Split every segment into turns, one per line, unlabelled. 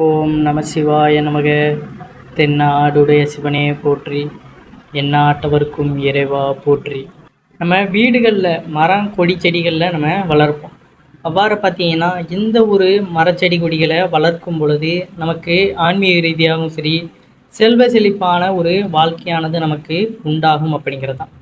ஓம் நம சிவாய நமக. தென்னாடுடைய சிவனே போற்றி, எந்நாட்டவர்க்கும் இறைவா போற்றி. நம்ம வீடுகளில் மரம் கொடி செடிகளில் நம்ம வளர்ப்போம். அவ்வாறு பார்த்தீங்கன்னா இந்த ஒரு மரச்செடி கொடிகளை வளர்க்கும் பொழுது நமக்கு ஆன்மீக ரீதியாகவும் சரி, செல்வ செழிப்பான ஒரு வாழ்க்கையானது நமக்கு உண்டாகும் அப்படிங்கிறது தான்.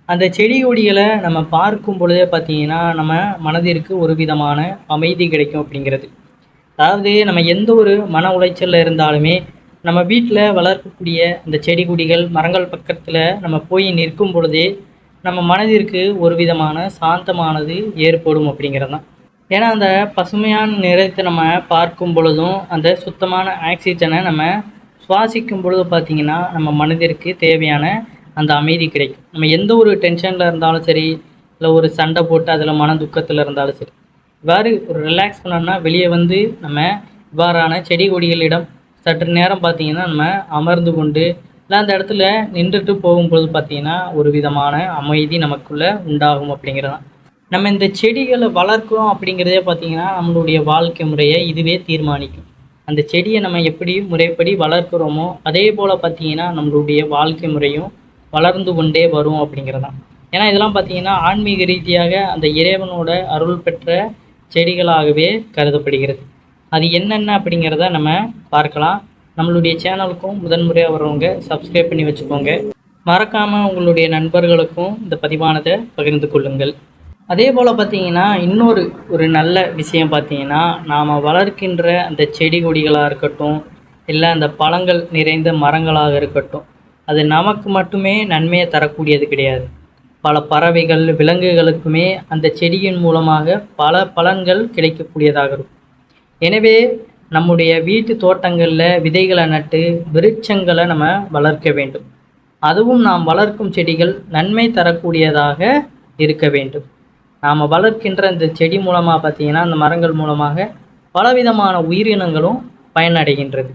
அந்த செடி கொடிகளை நம்ம பார்க்கும் பொழுதே பார்த்தீங்கன்னா நம்ம மனதிற்கு ஒரு விதமான அமைதி கிடைக்கும் அப்படிங்கிறது. அதாவது நம்ம எந்த ஒரு மன உளைச்சலில் இருந்தாலுமே நம்ம வீட்டில் வளர்க்கக்கூடிய இந்த செடி கொடிகள் மரங்கள் பக்கத்தில் நம்ம போய் நிற்கும் பொழுதே நம்ம மனதிற்கு ஒரு விதமான சாந்தமானது ஏற்படும் அப்படிங்கிறது தான். ஏன்னா அந்த பசுமையான நிறத்தை நம்ம பார்க்கும் பொழுதும் அந்த சுத்தமான ஆக்சிஜனை நம்ம சுவாசிக்கும் பொழுது பார்த்திங்கன்னா நம்ம மனதிற்கு தேவையான அந்த அமைதி கிடைக்கும். நம்ம எந்த ஒரு டென்ஷனில் இருந்தாலும் சரி, இல்லை ஒரு சண்டை போட்டு அதில் மன துக்கத்தில் இருந்தாலும் சரி, இவ்வாறு ஒரு ரிலாக்ஸ் பண்ணோம்னா வெளியே வந்து நம்ம இவ்வாறான செடி கொடிகளிடம் சற்று நேரம் பார்த்திங்கன்னா நம்ம அமர்ந்து கொண்டு இல்லை அந்த இடத்துல நின்றுட்டு போகும்பொழுது பார்த்திங்கன்னா ஒரு விதமான அமைதி நமக்குள்ளே உண்டாகும் அப்படிங்கிறதான். நம்ம இந்த செடிகளை வளர்க்குறோம் அப்படிங்கிறதே பார்த்திங்கன்னா நம்மளுடைய வாழ்க்கை முறையை இதுவே தீர்மானிக்கும். அந்த செடியை நம்ம எப்படி முறைப்படி வளர்க்குறோமோ அதே போல் பார்த்திங்கன்னா நம்மளுடைய வாழ்க்கை முறையும் வளர்ந்து கொண்டே வரும் அப்படிங்கிறதான். ஏன்னா இதெல்லாம் பார்த்திங்கன்னா ஆன்மீக ரீதியாக அந்த இறைவனோட அருள் பெற்ற செடிகளாகவே கருதப்படுகிறது. அது என்னென்ன அப்படிங்கிறத நம்ம பார்க்கலாம். நம்மளுடைய சேனலுக்கும் முதன்முறையாக வர்றவங்க சப்ஸ்கிரைப் பண்ணி வச்சுக்கோங்க. மறக்காமல் உங்களுடைய நண்பர்களுக்கும் இந்த பதிவானதை பகிர்ந்து கொள்ளுங்கள். அதே போல் பார்த்திங்கன்னா இன்னொரு ஒரு நல்ல விஷயம் பார்த்திங்கன்னா, நாம் வளர்க்கின்ற அந்த செடி கொடிகளாக இருக்கட்டும், இல்லை அந்த பழங்கள் நிறைந்த மரங்களாக இருக்கட்டும், அது நமக்கு மட்டுமே நன்மையை தரக்கூடியது கிடையாது. பல பறவைகள் விலங்குகளுக்குமே அந்த செடியின் மூலமாக பல பலன்கள் கிடைக்கக்கூடியதாக இருக்கும். எனவே நம்முடைய வீட்டு தோட்டங்களில் விதைகளை நட்டு விருட்சங்களை நம்ம வளர்க்க வேண்டும். அதுவும் நாம் வளர்க்கும் செடிகள் நன்மை தரக்கூடியதாக இருக்க வேண்டும். நாம் வளர்க்கின்ற இந்த செடி மூலமாக பார்த்திங்கன்னா அந்த மரங்கள் மூலமாக பலவிதமான உயிரினங்களும் பயனடைகின்றது.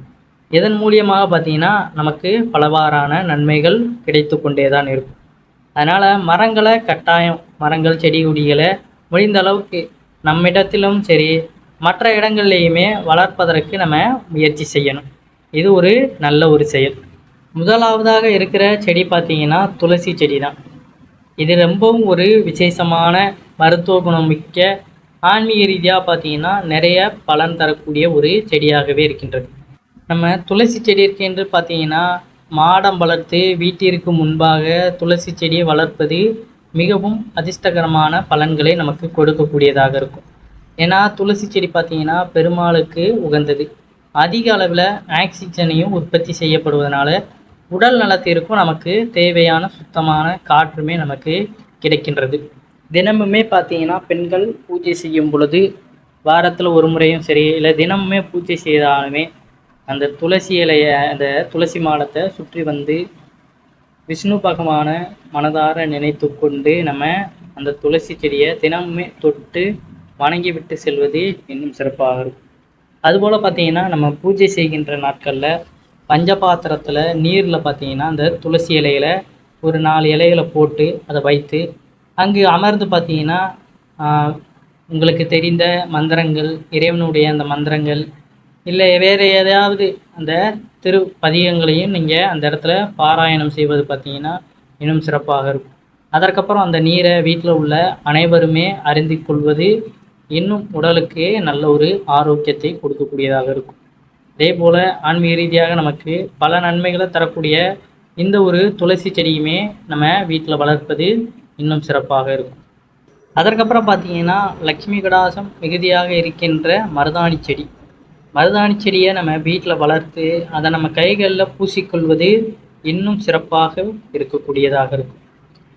இதன் மூலியமாக பார்த்திங்கன்னா நமக்கு பலவாறான நன்மைகள் கிடைத்து கொண்டே தான் இருக்கும். அதனால் மரங்களை கட்டாயம் மரங்கள் செடி கொடிகளை முடிந்த அளவுக்கு நம்மிடத்திலும் சரி மற்ற இடங்கள்லேயுமே வளர்ப்பதற்கு நம்ம முயற்சி செய்யணும். இது ஒரு நல்ல ஒரு செயல். முதலாவதாக இருக்கிற செடி பார்த்திங்கன்னா துளசி செடி தான். இது ரொம்பவும் ஒரு விசேஷமான மருத்துவ குணம் மிக்க ஆன்மீக ரீதியாக பார்த்திங்கன்னா நிறைய பலன் தரக்கூடிய ஒரு செடியாகவே இருக்கின்றது. நம்ம துளசி செடி என்று பார்த்திங்கன்னா மாடம் வளர்த்து வீட்டிற்கு முன்பாக துளசி செடியை வளர்ப்பது மிகவும் அதிர்ஷ்டகரமான பலன்களை நமக்கு கொடுக்கக்கூடியதாக இருக்கும். ஏன்னா துளசி செடி பார்த்திங்கன்னா பெருமாளுக்கு உகந்தது. அதிக அளவில் ஆக்சிஜனையும் உற்பத்தி செய்யப்படுவதனால உடல் நலத்திற்கும் நமக்கு தேவையான சுத்தமான காற்றுமே நமக்கு கிடைக்கின்றது. தினமுமே பார்த்திங்கன்னா பெண்கள் பூஜை செய்யும் பொழுது வாரத்தில் ஒரு முறையும் சரி, இல்லை தினமுமே பூஜை செய்தாலுமே அந்த துளசி இலையை அந்த துளசி மாடத்தை சுற்றி வந்து விஷ்ணு பகவானை மனதார நினைத்து கொண்டு நம்ம அந்த துளசி செடியை தினமுமே தொட்டு வணங்கி விட்டு செல்வது இன்னும் சிறப்பாக இருக்கும். அதுபோல் பார்த்திங்கன்னா நம்ம பூஜை செய்கின்ற நாட்களில் பஞ்சபாத்திரத்தில் நீரில் பார்த்திங்கன்னா அந்த துளசி இலையில் ஒரு 4 இலைகளை போட்டு அதை வைத்து அங்கு அமர்ந்து பார்த்திங்கன்னா உங்களுக்கு தெரிந்த மந்திரங்கள், இறைவனுடைய அந்த மந்திரங்கள் இல்லை வேறு எதையாவது அந்த திருப்பதிகங்களையும் நீங்கள் அந்த இடத்துல பாராயணம் செய்வது பார்த்திங்கன்னா இன்னும் சிறப்பாக இருக்கும். அதற்கப்புறம் அந்த நீரை வீட்டில் உள்ள அனைவருமே அருந்தி கொள்வது இன்னும் உடலுக்கு நல்ல ஒரு ஆரோக்கியத்தை கொடுக்கக்கூடியதாக இருக்கும். அதே போல் ஆன்மீக ரீதியாக நமக்கு பல நன்மைகளை தரக்கூடிய இந்த ஒரு துளசி செடியுமே நம்ம வீட்டில் வளர்ப்பது இன்னும் சிறப்பாக இருக்கும். அதற்கப்புறம் பார்த்திங்கன்னா லக்ஷ்மி கடாசம் மிகுதியாக இருக்கின்ற மருதாணி செடி. மருதாணி செடியை நம்ம வீட்டில் வளர்த்து அதை நம்ம கைகளில் பூசிக்கொள்வது இன்னும் சிறப்பாக இருக்கக்கூடியதாக இருக்கும்.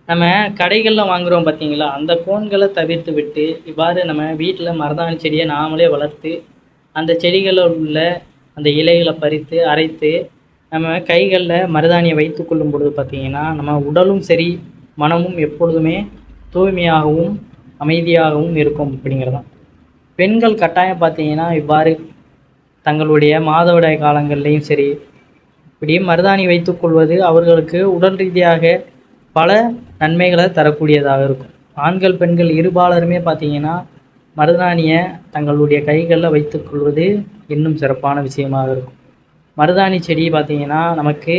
நம்ம கடைகளில் வாங்குகிறோம் பார்த்திங்களா, அந்த கோன்களை தவிர்த்து விட்டு இவ்வாறு நம்ம வீட்டில் மருதாணி செடியை நாமளே வளர்த்து அந்த செடிகளில் உள்ள அந்த இலைகளை பறித்து அரைத்து நம்ம கைகளில் மருதாணியை வைத்து கொள்ளும் பொழுது பார்த்திங்கன்னா நம்ம உடலும் சரி மனமும் எப்பொழுதுமே தூய்மையாகவும் அமைதியாகவும் இருக்கும் அப்படிங்கிறதான். பெண்கள் கட்டாயம் பார்த்திங்கன்னா இவ்வாறு தங்களுடைய மாதவிடாய் காலங்கள்லேயும் சரி இப்படி மருதாணி வைத்துக்கொள்வது அவர்களுக்கு உடல் ரீதியாக பல நன்மைகளை தரக்கூடியதாக இருக்கும். ஆண்கள் பெண்கள் இருபாலருமே பார்த்திங்கன்னா மருதாணியை தங்களுடைய கைகளில் வைத்துக்கொள்வது இன்னும் சிறப்பான விஷயமாக இருக்கும். மருதாணி செடி பார்த்திங்கன்னா நமக்கு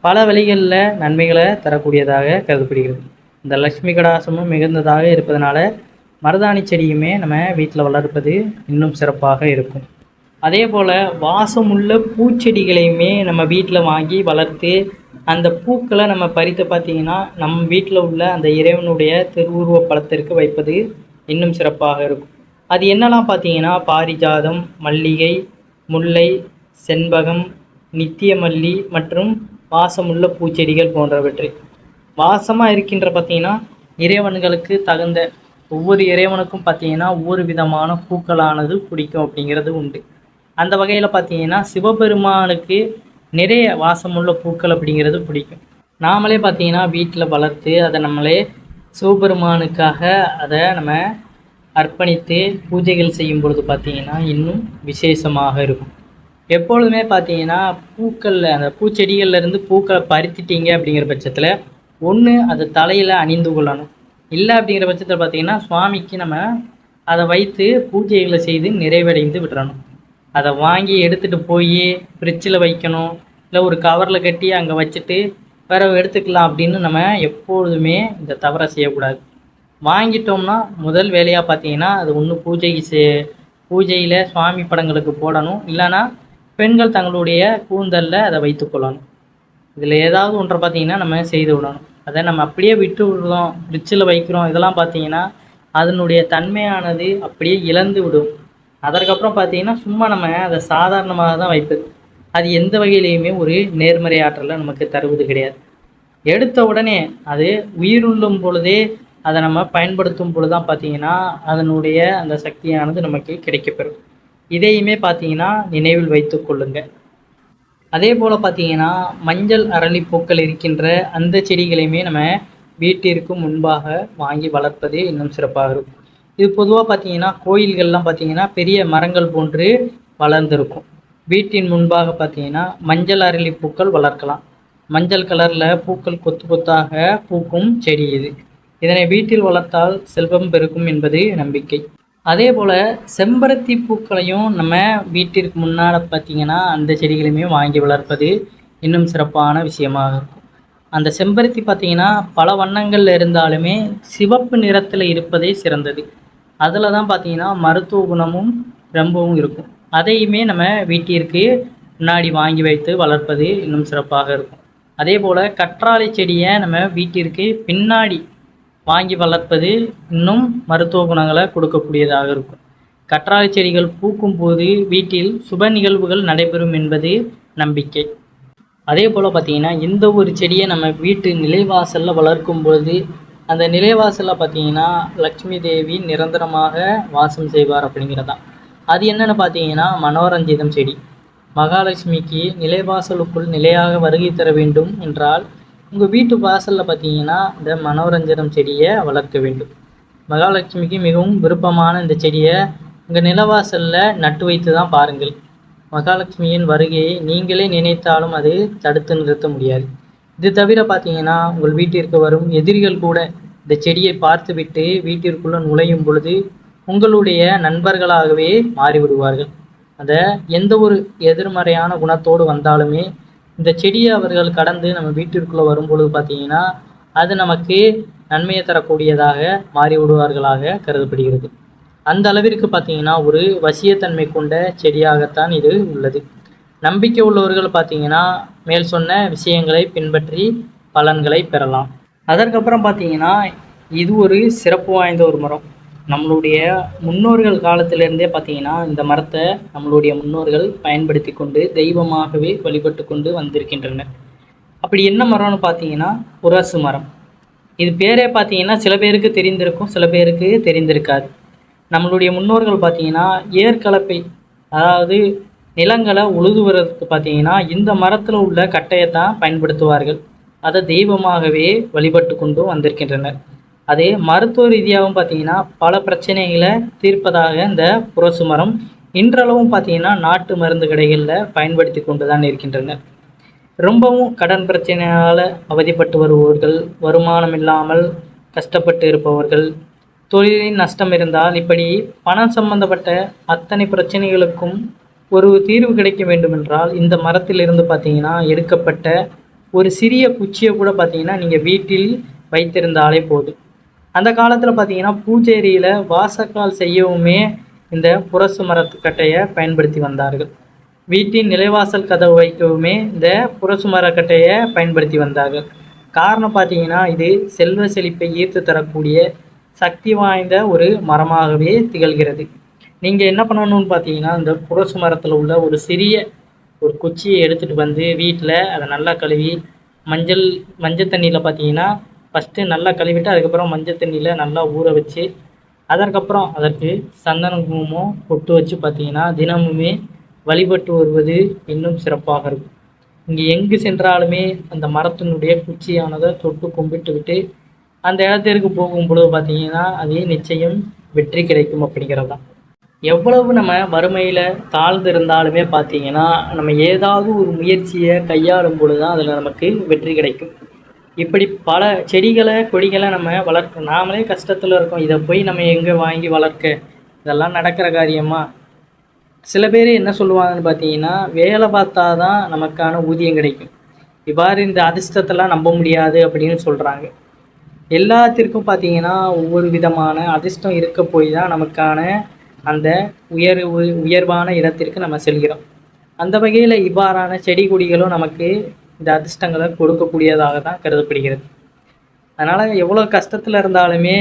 பல வழிகளில் நன்மைகளை தரக்கூடியதாக கருதப்படுகிறது. இந்த லக்ஷ்மி கடாசமும் மிகுந்ததாக இருப்பதனால மருதாணி செடியுமே நம்ம வீட்டில் வளர்ப்பது இன்னும் சிறப்பாக இருக்கும். அதே போல் வாசமுள்ள பூச்செடிகளையுமே நம்ம வீட்டில் வாங்கி வளர்த்து அந்த பூக்களை நம்ம பறித்து பார்த்திங்கன்னா நம்ம வீட்டில் உள்ள அந்த இறைவனுடைய திருவுருவ படத்திற்கு வைப்பது இன்னும் சிறப்பாக இருக்கும். அது என்னெல்லாம் பார்த்திங்கன்னா பாரிஜாதம், மல்லிகை, முல்லை, செண்பகம், நித்தியமல்லி மற்றும் வாசமுள்ள பூச்செடிகள் போன்றவற்றை. வாசமாக இருக்கின்ற பார்த்திங்கன்னா இறைவன்களுக்கு தகுந்த ஒவ்வொரு இறைவனுக்கும் பார்த்திங்கன்னா ஒவ்வொரு விதமான பூக்களானது பிடிக்கும் அப்படிங்கிறது உண்டு. அந்த வகையில் பார்த்திங்கன்னா சிவபெருமானுக்கு நிறைய வாசமுள்ள பூக்கள் அப்படிங்கிறது பிடிக்கும். நாமளே பார்த்திங்கன்னா வீட்டில் வளர்த்து அதை நம்மளே சிவபெருமானுக்காக அதை நம்ம அர்ப்பணித்து பூஜைகள் செய்யும் பொழுது பார்த்திங்கன்னா இன்னும் விசேஷமாக இருக்கும். எப்பொழுதுமே பார்த்திங்கன்னா பூக்களில் அந்த பூச்செடிகள்லேருந்து பூக்களை பறித்துட்டீங்க அப்படிங்கிற பட்சத்தில் ஒன்று அதை தலையில் அணிந்து கொள்ளணும். இல்லை அப்படிங்கிற பட்சத்தில் பார்த்திங்கன்னா சுவாமிக்கு நம்ம அதை வைத்து பூஜைகளை செய்து நிறைவடைந்து விட்டுறணும். அதை வாங்கி எடுத்துகிட்டு போய் ஃப்ரிட்ஜில் வைக்கணும், இல்லை ஒரு கவரில் கட்டி அங்கே வச்சுட்டு வேறு எடுத்துக்கலாம் அப்படின்னு நம்ம எப்பொழுதுமே இந்த தவறை செய்யக்கூடாது. வாங்கிட்டோம்னா முதல் வேலையாக பார்த்திங்கன்னா அது ஒன்று பூஜையில் சுவாமி படங்களுக்கு போடணும், இல்லைன்னா பெண்கள் தங்களுடைய கூந்தலில் அதை வைத்துக்கொள்ளணும். இதில் ஏதாவது ஒன்றை பார்த்திங்கன்னா நம்ம செய்து விடணும். அதை நம்ம அப்படியே விட்டு விடுறோம், ஃப்ரிட்ஜில் வைக்கிறோம், இதெல்லாம் பார்த்திங்கன்னா அதனுடைய தன்மையானது அப்படியே இழந்து விடும். அதற்கப்புறம் பார்த்திங்கன்னா சும்மா நம்ம அதை சாதாரணமாக தான் வைப்பது. அது எந்த வகையிலையுமே ஒரு நேர்மறை ஆற்றலை நமக்கு தருவது கிடையாது. எடுத்த உடனே அது உயிருள்ளும் பொழுதே அதை நம்ம பயன்படுத்தும் பொழுது தான் பார்த்திங்கன்னா அதனுடைய அந்த சக்தியானது நமக்கு கிடைக்கப்பெறும். இதையுமே பார்த்திங்கன்னா நினைவில் வைத்து கொள்ளுங்கள். அதே போல் பார்த்திங்கன்னா மஞ்சள் அரளி பூக்கள் இருக்கின்ற அந்த செடிகளையுமே நம்ம வீட்டிற்கு முன்பாக வாங்கி வளர்ப்பது இன்னும் சிறப்பாக இருக்கும். இது பொதுவாக பார்த்திங்கன்னா கோயில்கள்லாம் பார்த்திங்கன்னா பெரிய மரங்கள் போன்று வளர்ந்துருக்கும். வீட்டின் முன்பாக பார்த்திங்கன்னா மஞ்சள் அரளி பூக்கள் வளர்க்கலாம். மஞ்சள் கலரில் பூக்கள் கொத்து கொத்தாக பூக்கும் செடி இது. இதனை வீட்டில் வளர்த்தால் செல்வம் பெருக்கும் என்பது நம்பிக்கை. அதே போல் செம்பருத்தி பூக்களையும் நம்ம வீட்டிற்கு முன்னால் பார்த்திங்கன்னா அந்த செடிகளையுமே வாங்கி வளர்ப்பது இன்னும் சிறப்பான விஷயமாக இருக்கும். அந்த செம்பருத்தி பார்த்திங்கன்னா பல வண்ணங்களில் இருந்தாலுமே சிவப்பு நிறத்தில் இருப்பதே சிறந்தது. அதில் தான் பார்த்திங்கன்னா மருத்துவ குணமும் ரொம்பவும் இருக்கும். அதையுமே நம்ம வீட்டிற்கு முன்னாடி வாங்கி வைத்து வளர்ப்பது இன்னும் சிறப்பாக இருக்கும். அதே போல் கற்றாழை செடியை நம்ம வீட்டிற்கு பின்னாடி வாங்கி வளர்ப்பது இன்னும் மருத்துவ குணங்களை கொடுக்கக்கூடியதாக இருக்கும். கற்றாழை செடிகள் பூக்கும் போது வீட்டில் சுப நிகழ்வுகள் நடைபெறும் என்பது நம்பிக்கை. அதே போல் பார்த்திங்கன்னா இந்த ஒரு செடியை நம்ம வீட்டு நிலைவாசலில் வளர்க்கும் பொழுது அந்த நிலைவாசலில் பார்த்திங்கன்னா லக்ஷ்மி தேவி நிரந்தரமாக வாசம் செய்வார் அப்படிங்கிறதான். அது என்னென்னு பார்த்திங்கன்னா மனோரஞ்சிதம் செடி. மகாலட்சுமிக்கு நிலைவாசலுக்குள் நிலையாக வருகை தர வேண்டும் என்றால் உங்கள் வீட்டு வாசலில் பார்த்திங்கன்னா இந்த மனோரஞ்சனம் செடியை வளர்க்க வேண்டும். மகாலட்சுமிக்கு மிகவும் விருப்பமான இந்த செடியை உங்கள் நிலவாசலில் நட்டு வைத்து தான் பாருங்கள். மகாலட்சுமியின் வருகையை நீங்களே நினைத்தாலும் அது தடுத்து நிறுத்த முடியாது. இது தவிர பார்த்திங்கன்னா உங்கள் வீட்டிற்கு வரும் எதிரிகள் கூட இந்த செடியை பார்த்துவிட்டு வீட்டிற்குள்ளே நுழையும் பொழுது உங்களுடைய நண்பர்களாகவே மாறிவிடுவார்கள். அந்த எந்த ஒரு எதிர்மறையான குணத்தோடு வந்தாலுமே இந்த செடியை அவர்கள் கடந்து நம்ம வீட்டிற்குள்ளே வரும்பொழுது பார்த்திங்கன்னா அது நமக்கு நன்மையை தரக்கூடியதாக மாறிவிடுவார்களாக கருதப்படுகிறது. அந்த அளவிற்கு பார்த்திங்கன்னா ஒரு வசியத்தன்மை கொண்ட செடியாகத்தான் இது உள்ளது. நம்பிக்கை உள்ளவர்கள் பார்த்திங்கன்னா மேல் சொன்ன விஷயங்களை பின்பற்றி பலன்களை பெறலாம். அதற்கப்புறம் பார்த்திங்கன்னா இது ஒரு சிறப்பு வாய்ந்த ஒரு மரம். நம்மளுடைய முன்னோர்கள் காலத்திலேருந்தே பார்த்திங்கன்னா இந்த மரத்தை நம்மளுடைய முன்னோர்கள் பயன்படுத்தி கொண்டு தெய்வமாகவே வழிபட்டு கொண்டு வந்திருக்கின்றனர். அப்படி என்ன மரம்னு பார்த்திங்கன்னா புரசு மரம். இது பேரே பார்த்திங்கன்னா சில பேருக்கு தெரிந்திருக்கும், சில பேருக்கு தெரிந்திருக்காது. நம்மளுடைய முன்னோர்கள் பார்த்திங்கன்னா ஏற்கலப்பை, அதாவது நிலங்களை உழுதுவதற்கு பார்த்திங்கன்னா இந்த மரத்தில் உள்ள கட்டையைத்தான் பயன்படுத்துவார்கள். அதை தெய்வமாகவே வழிபட்டு கொண்டு வந்திருக்கின்றனர். அதே மருத்துவ ரீதியாகவும் பார்த்திங்கன்னா பல பிரச்சனைகளை தீர்ப்பதாக இந்த புரசு மரம் இன்றளவும் பார்த்திங்கன்னா நாட்டு மருந்து கடைகளில் பயன்படுத்தி கொண்டு தான் இருக்கின்றனர். ரொம்பவும் கடன் பிரச்சனையால் அவதிப்பட்டு வருபவர்கள், வருமானம் இல்லாமல் கஷ்டப்பட்டு இருப்பவர்கள், தொழிலின் நஷ்டம் இருந்தால், இப்படி பணம் சம்பந்தப்பட்ட அத்தனை பிரச்சனைகளுக்கும் ஒரு தீர்வு கிடைக்க வேண்டுமென்றால், இந்த மரத்திலிருந்து பார்த்தீங்கன்னா எடுக்கப்பட்ட ஒரு சிறிய குச்சியை கூட பார்த்தீங்கன்னா நீங்கள் வீட்டில் வைத்திருந்தாலே போதும். அந்த காலத்தில் பார்த்தீங்கன்னா பூஜேரியில் வாசக்கால் செய்யவுமே இந்த புரசு மரத்துக்கட்டையை பயன்படுத்தி வந்தார்கள். வீட்டின் நிலைவாசல் கதவு வைக்கவுமே இந்த புரசு மரக்கட்டையை பயன்படுத்தி வந்தார்கள். காரணம் பார்த்தீங்கன்னா இது செல்வ செழிப்பை ஈர்த்து தரக்கூடிய சக்தி வாய்ந்த ஒரு மரமாகவே திகழ்கிறது. நீங்கள் என்ன பண்ணணும்னு பார்த்தீங்கன்னா, இந்த புரசு மரத்தில் உள்ள ஒரு சிறிய ஒரு குச்சியை எடுத்துகிட்டு வந்து வீட்டில் அதை நல்லா கழுவி மஞ்சள் தண்ணியில் பார்த்தீங்கன்னா ஃபஸ்ட்டு நல்லா கழுவிட்டு அதுக்கப்புறம் மஞ்சள் தண்ணியில் நல்லா ஊற வச்சு அதற்கப்புறம் அதற்கு சந்தனம் குங்குமம் பொட்டு வச்சு பார்த்தீங்கன்னா தினமுமே வழிபட்டு வருவது இன்னும் சிறப்பாக இருக்கும். இங்கே எங்கு சென்றாலுமே அந்த மரத்தினுடைய குச்சியானதை தொட்டு கும்பிட்டு விட்டு அந்த இடத்திற்கு போகும்பொழுது பார்த்தீங்கன்னா அது நிச்சயம் வெற்றி கிடைக்கும் அப்படிங்கிறது தான். எவ்வளவு நம்ம வறுமையில் தாழ்ந்து இருந்தாலுமே பார்த்தீங்கன்னா நம்ம ஏதாவது ஒரு முயற்சியை கையாளும் பொழுது தான் அதில் நமக்கு வெற்றி கிடைக்கும். இப்படி பல செடிகளை கொடிகளை நம்ம வளர்க்க நாமளே கஷ்டத்தில் இருக்கோம். இதை போய் நம்ம எங்கே வாங்கி வளர்க்க, இதெல்லாம் நடக்கிற காரியமா? சில பேர் என்ன சொல்லுவாங்கன்னு பார்த்தீங்கன்னா, வேலை பார்த்தா தான் நமக்கான ஊதியம் கிடைக்கும், இவ்வாறு இந்த அதிர்ஷ்டத்தெல்லாம் நம்ப முடியாது அப்படின்னு சொல்கிறாங்க. எல்லாத்திற்கும் பார்த்தீங்கன்னா ஒவ்வொரு விதமான அதிர்ஷ்டம் இருக்க போய் தான் நமக்கான அந்த உயர்வான இடத்திற்கு நம்ம செல்கிறோம். அந்த வகையில் இவ்வாறான செடி கொடிகளும் நமக்கு இந்த அதிர்ஷ்டங்களை கொடுக்கக்கூடியதாக தான் கருதப்படுகிறது. அதனால் எவ்வளோ கஷ்டத்தில் இருந்தாலுமே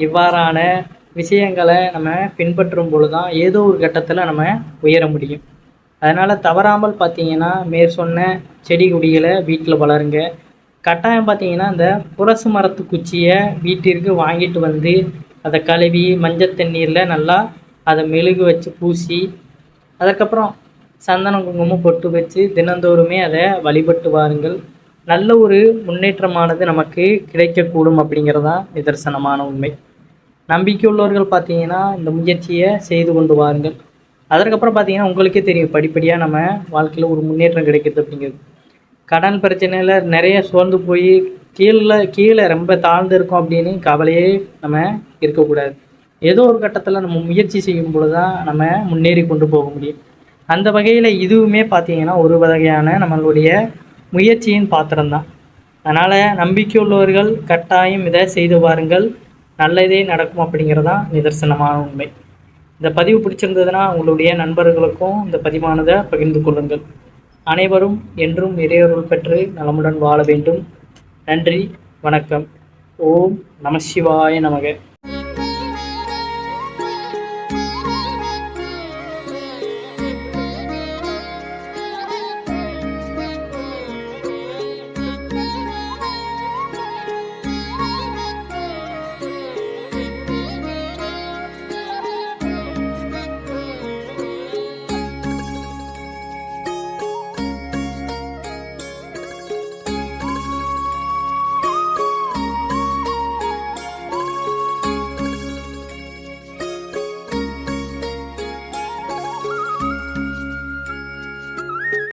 இவ்வாறான விஷயங்களை நம்ம பின்பற்றும் பொழுது தான் ஏதோ ஒரு கட்டத்தில் நம்ம உயர முடியும். அதனால் தவறாமல் பார்த்தீங்கன்னா மேற்சொன்ன செடி கொடிகளை வீட்டில் வளருங்க. கட்டாயம் பார்த்தீங்கன்னா இந்த புரசு மரத்து குச்சியை வீட்டிற்கு வாங்கிட்டு வந்து அதை கழுவி மஞ்சள் தண்ணீரில் நல்லா அதை மெழுகு வச்சு பூசி அதுக்கப்புறம் சந்தனம் குங்குமம் பொட்டு வச்சு தினந்தோறுமே அதை வழிபட்டு வாருங்கள். நல்ல ஒரு முன்னேற்றமானது நமக்கு கிடைக்கக்கூடும் அப்படிங்கிறது தான் நிதர்சனமான உண்மை. நம்பிக்கை உள்ளவர்கள் பார்த்தீங்கன்னா இந்த முயற்சியை செய்து கொண்டு வாருங்கள். அதற்கப்புறம் பார்த்தீங்கன்னா உங்களுக்கே தெரியும் படிப்படியாக நம்ம வாழ்க்கையில் ஒரு முன்னேற்றம் கிடைக்கிது அப்படிங்கிறது. கடன் பிரச்சனையில் நிறைய சோர்ந்து போய் கீழே ரொம்ப தாழ்ந்து இருக்கோம் அப்படின்னு கவலையே நம்ம இருக்கக்கூடாது. ஏதோ ஒரு கட்டத்தில் நம்ம முயற்சி செய்யும் பொழுது தான் நம்ம முன்னேறி கொண்டு போக முடியும். அந்த வகையில் இதுவுமே பார்த்தீங்கன்னா ஒரு வகையான நம்மளுடைய முயற்சியின் பாத்திரம்தான். அதனால் நம்பிக்கை உள்ளவர்கள் கட்டாயம் இதை செய்து பாருங்கள், நல்லதே நடக்கும் அப்படிங்கிறதான் நிதர்சனமான உண்மை. இந்த பதிவு பிடிச்சிருந்ததுன்னா உங்களுடைய நண்பர்களுக்கும் இந்த பதிவானதை பகிர்ந்து கொள்ளுங்கள். அனைவரும் என்றும் இறையருள் பெற்று நலமுடன் வாழ வேண்டும். நன்றி, வணக்கம். ஓம் நம சிவாய நமக.